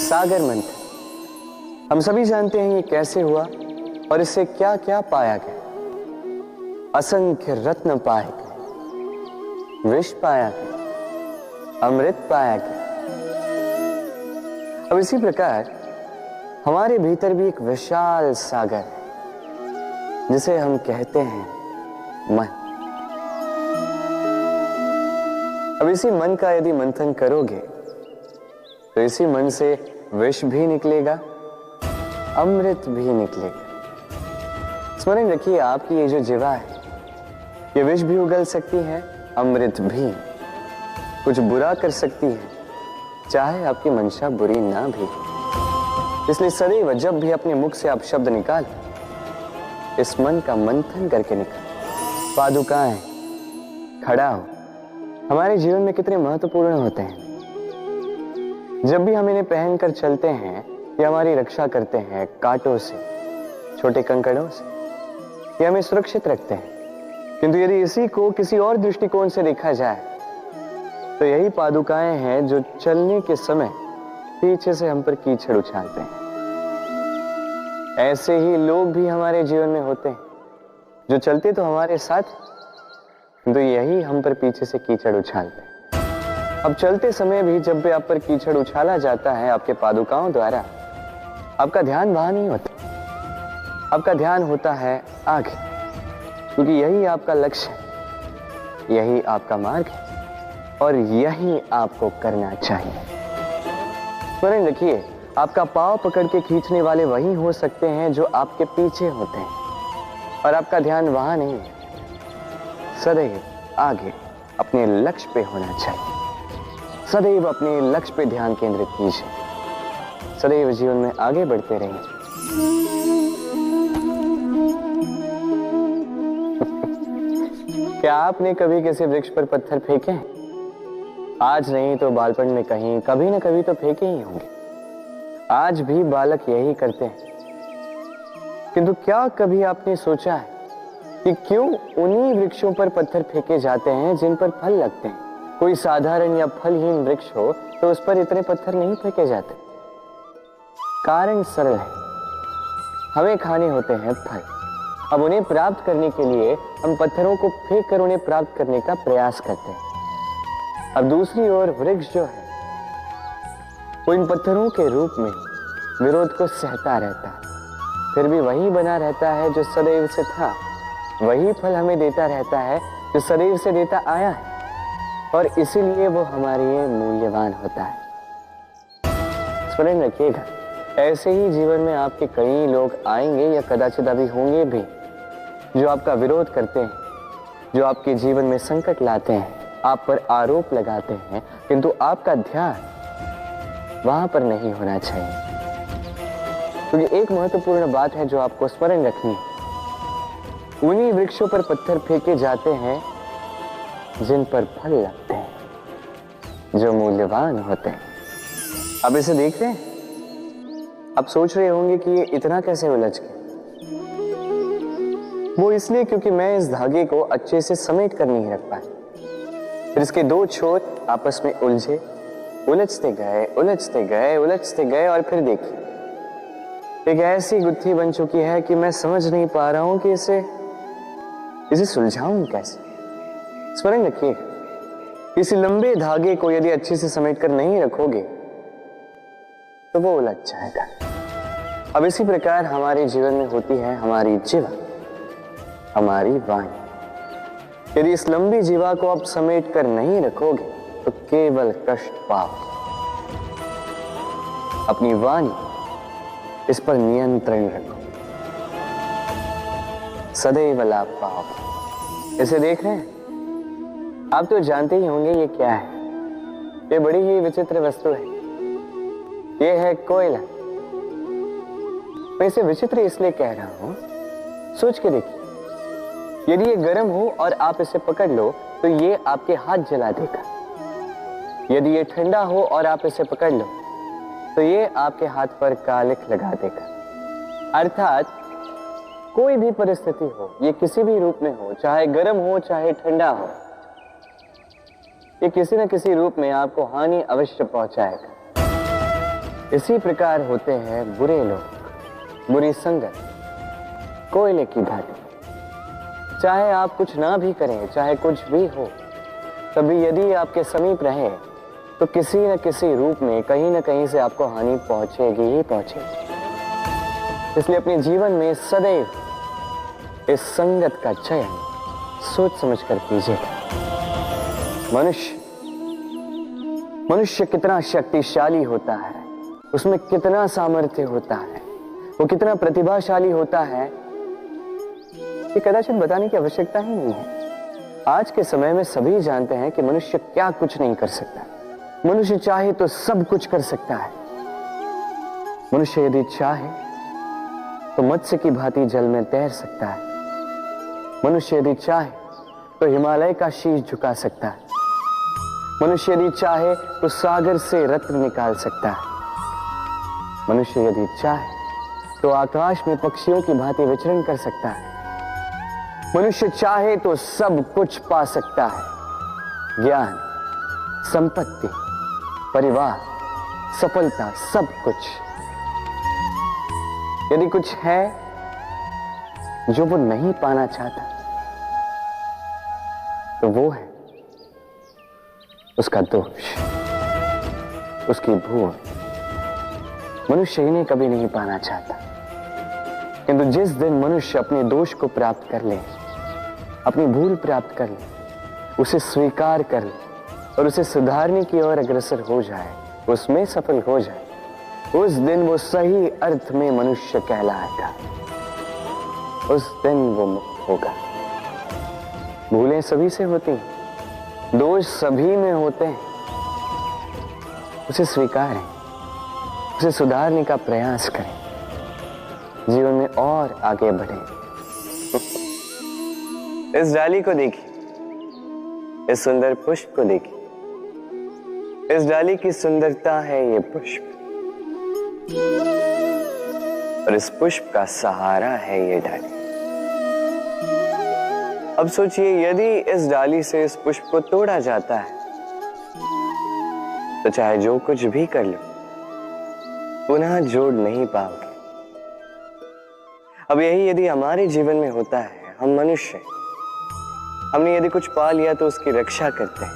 सागर मंथन। हम सभी जानते हैं ये कैसे हुआ और इससे क्या क्या पाया गया। असंख्य रत्न पाए गए, विष पाया गया, अमृत पाया गया। अब इसी प्रकार हमारे भीतर भी एक विशाल सागर है जिसे हम कहते हैं मन। अब इसी मन का यदि मंथन करोगे तो इसी मन से विष भी निकलेगा, अमृत भी निकलेगा। स्मरण रखिए, आपकी ये जो जीवा है ये विष भी उगल सकती है, अमृत भी। कुछ बुरा कर सकती है, चाहे आपकी मंशा बुरी ना भी। इसलिए सदैव जब भी अपने मुख से आप शब्द निकालें, इस मन का मंथन करके निकालें। पादुकाएं, खड़ा हो, हमारे जीवन में कितने महत्वपूर्ण होते हैं। जब भी हम इन्हें पहनकर चलते हैं, ये हमारी रक्षा करते हैं कांटों से, छोटे कंकड़ों से, ये हमें सुरक्षित रखते हैं। किंतु यदि इसी को किसी और दृष्टिकोण से देखा जाए तो यही पादुकाएं हैं जो चलने के समय पीछे से हम पर कीचड़ उछालते हैं। ऐसे ही लोग भी हमारे जीवन में होते हैं जो चलते तो हमारे साथ, तो यही हम पर पीछे से कीचड़ उछालते हैं। अब चलते समय भी जब भी आप पर कीचड़ उछाला जाता है आपके पादुकाओं द्वारा, आपका ध्यान वहां नहीं होता, आपका ध्यान होता है आगे, क्योंकि यही आपका लक्ष्य है, यही आपका मार्ग है और यही आपको करना चाहिए। स्मरण रखिए, आपका पांव पकड़ के खींचने वाले वही हो सकते हैं जो आपके पीछे होते हैं और आपका ध्यान वहां नहीं है, सदैव आगे अपने लक्ष्य पे होना चाहिए। सदैव अपने लक्ष्य पे ध्यान केंद्रित कीजिए, सदैव जीवन में आगे बढ़ते रहिए। क्या आपने कभी किसी वृक्ष पर पत्थर फेंके हैं? आज नहीं तो बालपन में कहीं कभी ना कभी तो फेंके ही होंगे। आज भी बालक यही करते हैं। किंतु क्या कभी आपने सोचा है कि क्यों उन्हीं वृक्षों पर पत्थर फेंके जाते हैं जिन पर फल लगते हैं? कोई साधारण या फलहीन वृक्ष हो तो उस पर इतने पत्थर नहीं फेंके जाते। कारण सरल है, हमें खाने होते हैं फल। अब उन्हें प्राप्त करने के लिए हम पत्थरों को फेंक कर उन्हें प्राप्त करने का प्रयास करते हैं। अब दूसरी ओर वृक्ष जो है वो इन पत्थरों के रूप में विरोध को सहता रहता है, फिर भी वही बना रहता है जो सदैव से था, वही फल हमें देता रहता है जो सदैव से देता आया है, और इसीलिए वो हमारे लिए मूल्यवान होता है। स्मरण रखिएगा, ऐसे ही जीवन में आपके कई लोग आएंगे या कदाचित अभी होंगे भी जो आपका विरोध करते हैं, जो आपके जीवन में संकट लाते हैं, आप पर आरोप लगाते हैं, किंतु आपका ध्यान वहां पर नहीं होना चाहिए। क्योंकि एक महत्वपूर्ण बात है जो आपको स्मरण रखनी है, उन्हीं वृक्षों पर पत्थर फेंके जाते हैं जिन पर फल लगते हैं, जो मूल्यवान होते हैं। अब इसे देख रहे हैं? अब सोच रहे होंगे कि ये इतना कैसे उलझ गया। वो इसलिए क्योंकि मैं इस धागे को अच्छे से समेट कर नहीं रख पाया। फिर इसके दो छोर आपस में उलझे, उलझते गए, उलझते गए, उलझते गए, और फिर देखिए एक ऐसी गुत्थी बन चुकी है कि मैं समझ नहीं पा रहा हूं कि इसे सुलझाऊं कैसे। स्मरण रखिए, इस लंबे धागे को यदि अच्छे से समेट कर नहीं रखोगे तो वो उलझ जाएगा। अब इसी प्रकार हमारे जीवन में होती है हमारी जीवा, हमारी वाणी। यदि इस लंबी जीवा को आप समेट कर नहीं रखोगे तो केवल कष्ट पाओगे। अपनी वाणी, इस पर नियंत्रण रखो, सदैव लाभ पाओगे। इसे देख रहे हैं? आप तो जानते ही होंगे ये क्या है। ये बड़ी ही विचित्र वस्तु है। ये है कोयला। मैं इसे विचित्र इसलिए कह रहा हूं, सोच के देखिए, यदि ये गर्म हो और आप इसे पकड़ लो तो ये आपके हाथ जला देगा। यदि ये ठंडा हो और आप इसे पकड़ लो तो ये आपके हाथ पर कालिख लगा देगा। अर्थात कोई भी परिस्थिति हो, ये किसी भी रूप में हो, चाहे गर्म हो चाहे ठंडा हो, ये किसी न किसी रूप में आपको हानि अवश्य पहुंचाएगा। इसी प्रकार होते हैं बुरे लोग, बुरी संगत, कोयले की भांति। चाहे आप कुछ ना भी करें, चाहे कुछ भी हो, तभी यदि आपके समीप रहे तो किसी न किसी रूप में कहीं न कहीं से आपको हानि पहुंचेगी ही पहुंचेगी। इसलिए अपने जीवन में सदैव इस संगत का चयन सोच समझकर कीजिएगा। मनुष्य कितना शक्तिशाली होता है, उसमें कितना सामर्थ्य होता है, वो कितना प्रतिभाशाली होता है, ये कदाचित बताने की आवश्यकता ही नहीं है। आज के समय में सभी जानते हैं कि मनुष्य क्या कुछ नहीं कर सकता। मनुष्य चाहे तो सब कुछ कर सकता है। मनुष्य यदि चाहे तो मत्स्य की भांति जल में तैर सकता है। मनुष्य यदि चाहे तो हिमालय का शीश झुका सकता है। मनुष्य यदि चाहे तो सागर से रत्न निकाल सकता है। मनुष्य यदि चाहे तो आकाश में पक्षियों की भांति विचरण कर सकता है। मनुष्य चाहे तो सब कुछ पा सकता है। ज्ञान, संपत्ति, परिवार, सफलता, सब कुछ। यदि कुछ है जो वो नहीं पाना चाहता तो वो है उसका दोष, उसकी भूल। मनुष्य इन्हें कभी नहीं पाना चाहता, किंतु जिस दिन मनुष्य अपने दोष को प्राप्त कर ले, अपनी भूल प्राप्त कर ले, उसे स्वीकार कर ले और उसे सुधारने की ओर अग्रसर हो जाए, उसमें सफल हो जाए, उस दिन वो सही अर्थ में मनुष्य कहलाएगा। उस दिन वो मुक्त होगा। भूलें सभी से होती हैं, दोष सभी में होते हैं। उसे स्वीकारें, उसे सुधारने का प्रयास करें, जीवन में और आगे बढ़ें। इस डाली को देखिए, इस सुंदर पुष्प को देखिए। इस डाली की सुंदरता है ये पुष्प, और इस पुष्प का सहारा है ये डाली। अब सोचिए, यदि इस डाली से इस पुष्प को तोड़ा जाता है तो चाहे जो कुछ भी कर लो, पुनः जोड़ नहीं पाओगे। अब यही यदि हमारे जीवन में होता है, हम मनुष्य, हमने यदि कुछ पा लिया तो उसकी रक्षा करते हैं,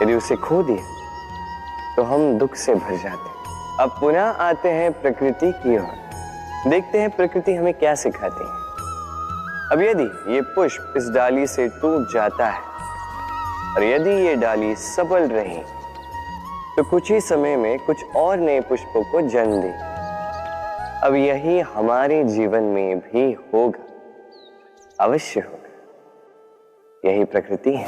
यदि उसे खो दिया तो हम दुख से भर जाते हैं। अब पुनः आते हैं प्रकृति की ओर, देखते हैं प्रकृति हमें क्या सिखाती है। अब यदि ये पुष्प इस डाली से टूट जाता है और यदि ये डाली सबल रही तो कुछ ही समय में कुछ और नए पुष्पों को जन्म दे। अब यही हमारे जीवन में भी होगा, अवश्य होगा। यही प्रकृति है,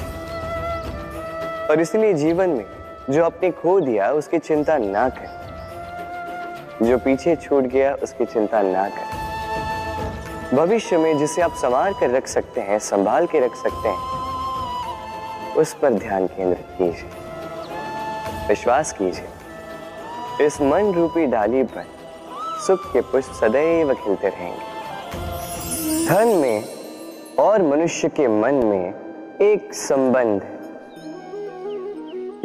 और इसलिए जीवन में जो आपने खो दिया उसकी चिंता ना करें, जो पीछे छूट गया उसकी चिंता ना करें। भविष्य में जिसे आप संभाल कर रख सकते हैं, संभाल के रख सकते हैं, उस पर ध्यान केंद्रित कीजिए, विश्वास कीजिए। इस मन रूपी डाली पर सुख के पुष्प सदैव खिलते रहेंगे। धन में और मनुष्य के मन में एक संबंध है,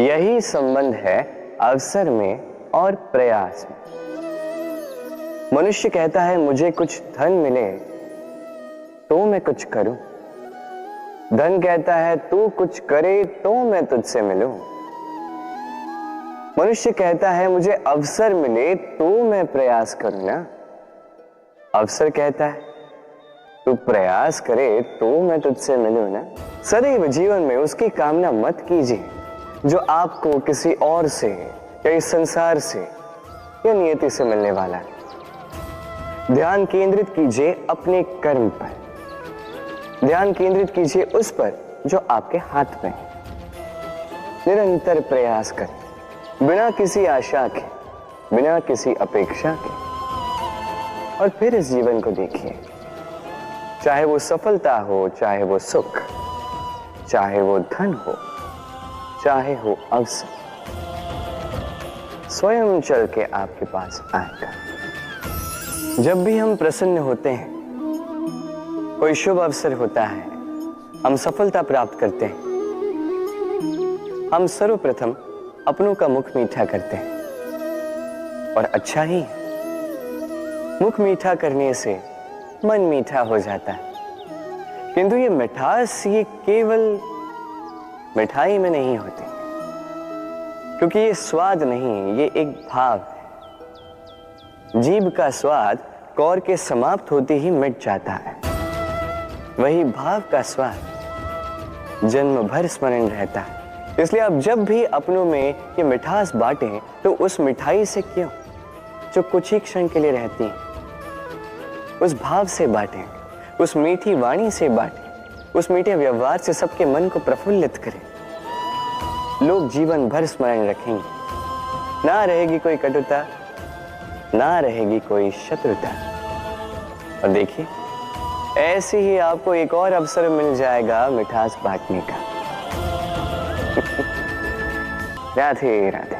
यही संबंध है अवसर में और प्रयास में। मनुष्य कहता है मुझे कुछ धन मिले तो मैं कुछ करूं। धन कहता है तू कुछ करे तो मैं तुझसे मिलूं। मनुष्य कहता है मुझे अवसर मिले तो मैं प्रयास करूं ना। अवसर कहता है तू प्रयास करे तो मैं तुझसे मिलूं ना। सदैव जीवन में उसकी कामना मत कीजिए जो आपको किसी और से या इस संसार से या नियति से मिलने वाला है। ध्यान केंद्रित कीजिए अपने कर्म पर, ध्यान केंद्रित कीजिए उस पर जो आपके हाथ में है। निरंतर प्रयास करें, बिना किसी आशा के, बिना किसी अपेक्षा के, और फिर इस जीवन को देखिए। चाहे वो सफलता हो, चाहे वो सुख, चाहे वो धन हो, चाहे हो अवसर, स्वयं चल के आपके पास आएगा। जब भी हम प्रसन्न होते हैं, कोई शुभ अवसर होता है, हम सफलता प्राप्त करते हैं, हम सर्वप्रथम अपनों का मुख मीठा करते हैं। और अच्छा ही है। मुख मीठा करने से मन मीठा हो जाता है, किंतु ये मिठास ये केवल मिठाई में नहीं होती, क्योंकि ये स्वाद नहीं, ये एक भाव है। जीभ का स्वाद कौर के समाप्त होते ही मिट जाता है, वही भाव का स्वाद जन्म भर स्मरण रहता है। इसलिए आप जब भी अपनों में ये मिठास बांटें तो उस मिठाई से क्यों, जो कुछ ही क्षण के लिए रहती है, उस भाव से बांटें, उस मीठी वाणी से बांटें, उस मीठे व्यवहार से सबके मन को प्रफुल्लित करें। लोग जीवन भर स्मरण रखेंगे, ना रहेगी कोई कटुता, ना रहेगी कोई शत्रुता। और देखिए, ऐसे ही आपको एक और अवसर मिल जाएगा मिठास बांटने का। राधे राधे।